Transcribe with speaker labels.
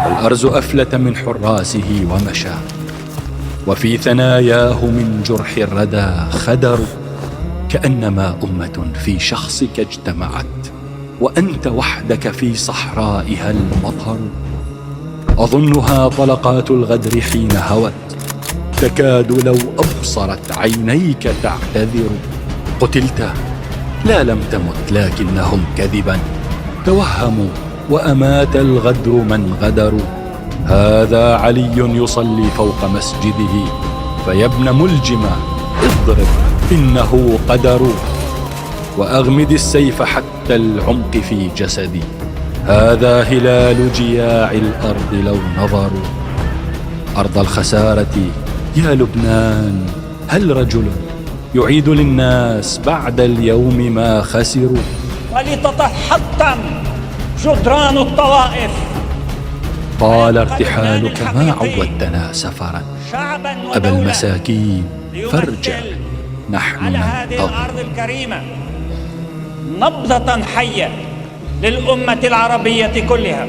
Speaker 1: الأرز أفلت من حراسه ومشى، وفي ثناياه من جرح الردى خدر. كأنما أمة في شخصك اجتمعت، وأنت وحدك في صحرائها المطر. أظنها طلقات الغدر حين هوت، تكاد لو أبصرت عينيك تعتذر. قتلت، لا لم تمت لكنهم كذبا توهموا، وأمات الغدر من غدروا. هذا علي يصلي فوق مسجده، فيا ابن ملجمة اضرب إنه قدر. وأغمد السيف حتى العمق في جسدي، هذا هلال جياع الأرض لو نظروا. أرض الخسارة يا لبنان، هل رجل يعيد للناس بعد اليوم ما خسروا؟
Speaker 2: ولتتحطم جدران الطوائف.
Speaker 1: طال ارتحالك ما عودتنا سفرا، أبا المساكين فارجع، نحن
Speaker 2: على هذه
Speaker 1: ننتظر.
Speaker 2: الأرض الكريمة نبضة حية للأمة العربية كلها.